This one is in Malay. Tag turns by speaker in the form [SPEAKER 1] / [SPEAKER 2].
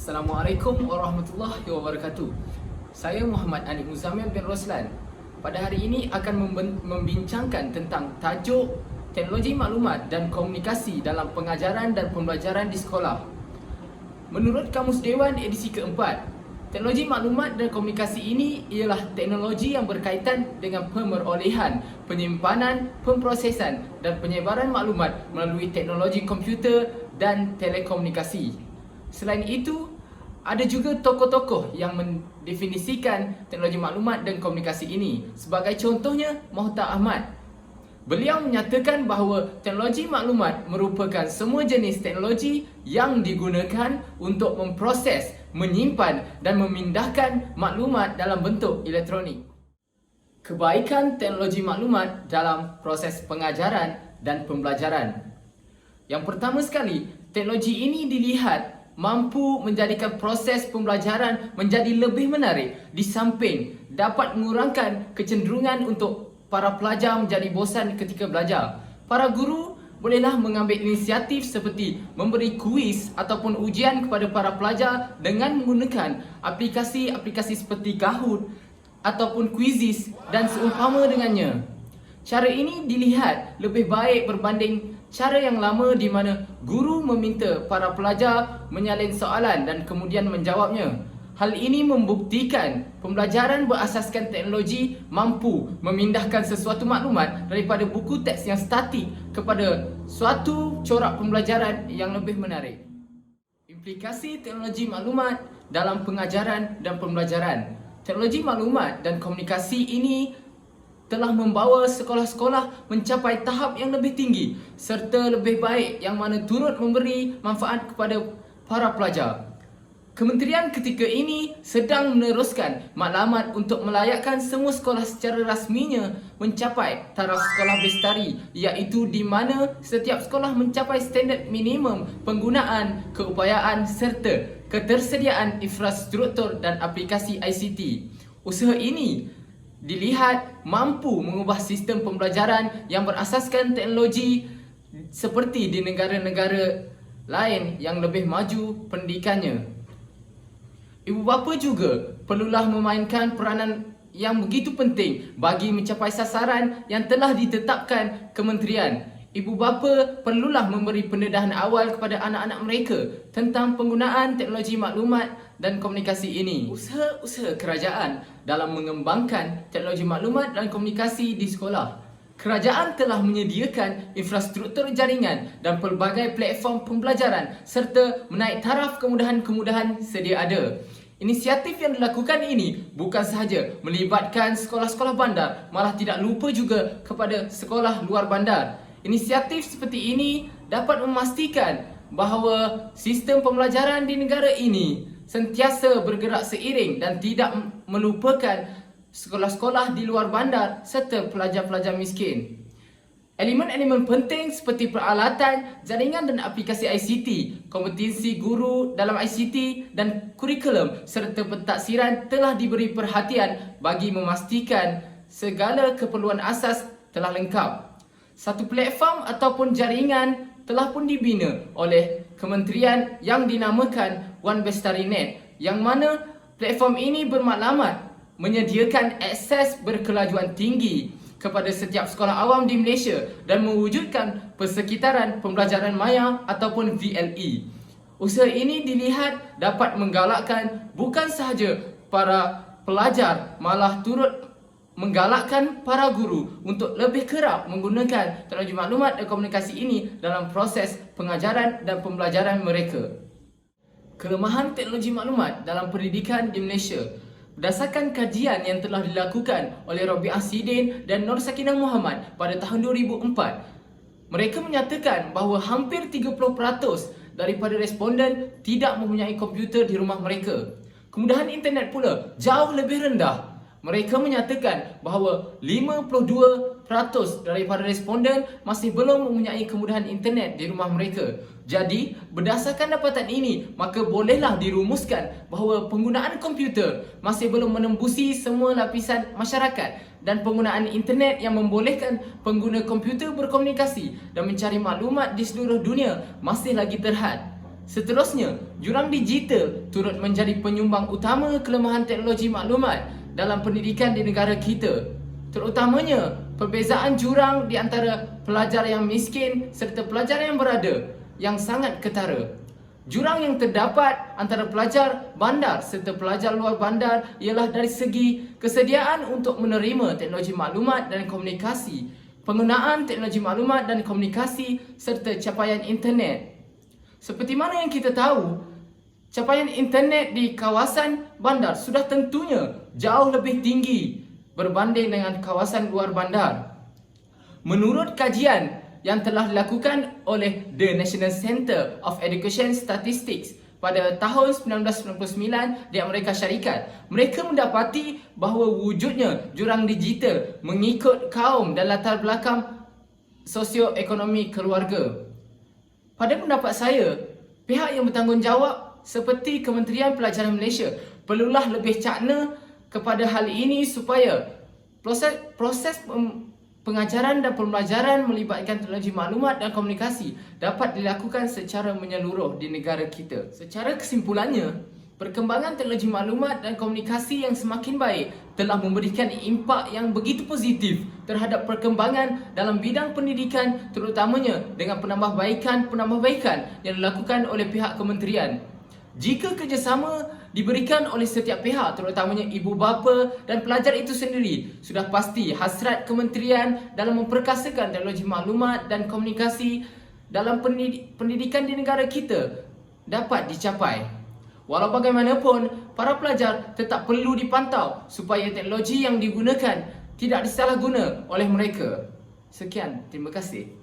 [SPEAKER 1] Assalamualaikum warahmatullahi wabarakatuh. Saya Muhammad Anik Muzammil bin Roslan. Pada hari ini akan membincangkan tentang tajuk teknologi maklumat dan komunikasi dalam pengajaran dan pembelajaran di sekolah. Menurut Kamus Dewan edisi keempat, teknologi maklumat dan komunikasi ini ialah teknologi yang berkaitan dengan pemerolehan, penyimpanan, pemprosesan dan penyebaran maklumat melalui teknologi komputer dan telekomunikasi. Selain itu, ada juga tokoh-tokoh yang mendefinisikan teknologi maklumat dan komunikasi ini. Sebagai contohnya, Mohtar Ahmad. Beliau menyatakan bahawa teknologi maklumat merupakan semua jenis teknologi yang digunakan untuk memproses, menyimpan dan memindahkan maklumat dalam bentuk elektronik. Kebaikan teknologi maklumat dalam proses pengajaran dan pembelajaran. Yang pertama sekali, teknologi ini dilihat mampu menjadikan proses pembelajaran menjadi lebih menarik, di samping dapat mengurangkan kecenderungan untuk para pelajar menjadi bosan ketika belajar. Para guru bolehlah mengambil inisiatif seperti memberi kuis ataupun ujian kepada para pelajar dengan menggunakan aplikasi-aplikasi seperti Kahoot ataupun Quizizz dan seumpama dengannya. Cara ini dilihat lebih baik berbanding cara yang lama di mana guru meminta para pelajar menyalin soalan dan kemudian menjawabnya. Hal ini membuktikan pembelajaran berasaskan teknologi mampu memindahkan sesuatu maklumat daripada buku teks yang statik kepada suatu corak pembelajaran yang lebih menarik. Implikasi teknologi maklumat dalam pengajaran dan pembelajaran. Teknologi maklumat dan komunikasi ini telah membawa sekolah-sekolah mencapai tahap yang lebih tinggi serta lebih baik yang mana turut memberi manfaat kepada para pelajar. Kementerian ketika ini sedang meneruskan matlamat untuk melayakkan semua sekolah secara rasminya mencapai taraf sekolah bestari, iaitu di mana setiap sekolah mencapai standard minimum penggunaan, keupayaan serta ketersediaan infrastruktur dan aplikasi ICT. Usaha ini dilihat mampu mengubah sistem pembelajaran yang berasaskan teknologi seperti di negara-negara lain yang lebih maju pendidikannya. Ibu bapa juga perlulah memainkan peranan yang begitu penting bagi mencapai sasaran yang telah ditetapkan kementerian. Ibu bapa perlulah memberi pendedahan awal kepada anak-anak mereka tentang penggunaan teknologi maklumat dan komunikasi ini. Usaha-usaha kerajaan dalam mengembangkan teknologi maklumat dan komunikasi di sekolah. Kerajaan telah menyediakan infrastruktur jaringan dan pelbagai platform pembelajaran serta menaik taraf kemudahan-kemudahan sedia ada. Inisiatif yang dilakukan ini bukan sahaja melibatkan sekolah-sekolah bandar, malah tidak lupa juga kepada sekolah luar bandar. Inisiatif seperti ini dapat memastikan bahawa sistem pembelajaran di negara ini sentiasa bergerak seiring dan tidak melupakan sekolah-sekolah di luar bandar serta pelajar-pelajar miskin. Elemen-elemen penting seperti peralatan, jaringan dan aplikasi ICT, kompetensi guru dalam ICT dan kurikulum serta pentaksiran telah diberi perhatian bagi memastikan segala keperluan asas telah lengkap. Satu platform ataupun jaringan telah pun dibina oleh kementerian yang dinamakan One Bestari Net, yang mana platform ini bermaklumat menyediakan akses berkelajuan tinggi kepada setiap sekolah awam di Malaysia dan mewujudkan persekitaran pembelajaran maya ataupun VLE. Usaha ini dilihat dapat menggalakkan bukan sahaja para pelajar, malah turut menggalakkan para guru untuk lebih kerap menggunakan teknologi maklumat dan komunikasi ini dalam proses pengajaran dan pembelajaran mereka. Kelemahan teknologi maklumat dalam pendidikan di Malaysia. Berdasarkan kajian yang telah dilakukan oleh Rabi'ah Sidin dan Nur Sakinah Muhammad pada tahun 2004, mereka menyatakan bahawa hampir 30% daripada responden tidak mempunyai komputer di rumah mereka. Kemudahan internet pula jauh lebih rendah. Mereka menyatakan bahawa 52% daripada responden masih belum mempunyai kemudahan internet di rumah mereka. Jadi, berdasarkan dapatan ini, maka bolehlah dirumuskan bahawa penggunaan komputer masih belum menembusi semua lapisan masyarakat dan penggunaan internet yang membolehkan pengguna komputer berkomunikasi dan mencari maklumat di seluruh dunia masih lagi terhad. Seterusnya, jurang digital turut menjadi penyumbang utama kelemahan teknologi maklumat dalam pendidikan di negara kita. Terutamanya, perbezaan jurang di antara pelajar yang miskin serta pelajar yang berada yang sangat ketara. Jurang yang terdapat antara pelajar bandar serta pelajar luar bandar ialah dari segi kesediaan untuk menerima teknologi maklumat dan komunikasi, penggunaan teknologi maklumat dan komunikasi serta capaian internet. Seperti mana yang kita tahu, capaian internet di kawasan bandar sudah tentunya jauh lebih tinggi berbanding dengan kawasan luar bandar. Menurut kajian yang telah dilakukan oleh The National Center of Education Statistics pada tahun 1999 di Amerika Syarikat, mereka mendapati bahawa wujudnya jurang digital mengikut kaum dan latar belakang sosioekonomi keluarga. Pada pendapat saya, pihak yang bertanggungjawab seperti Kementerian Pelajaran Malaysia perlulah lebih cakna kepada hal ini supaya proses pengajaran dan pembelajaran melibatkan teknologi maklumat dan komunikasi dapat dilakukan secara menyeluruh di negara kita. Secara kesimpulannya, perkembangan teknologi maklumat dan komunikasi yang semakin baik telah memberikan impak yang begitu positif terhadap perkembangan dalam bidang pendidikan, terutamanya dengan penambahbaikan yang dilakukan oleh pihak kementerian. Jika kerjasama diberikan oleh setiap pihak, terutamanya ibu bapa dan pelajar itu sendiri, sudah pasti hasrat kementerian dalam memperkasakan teknologi maklumat dan komunikasi dalam pendidikan di negara kita dapat dicapai. Walau bagaimanapun, para pelajar tetap perlu dipantau supaya teknologi yang digunakan tidak disalahguna oleh mereka. Sekian, terima kasih.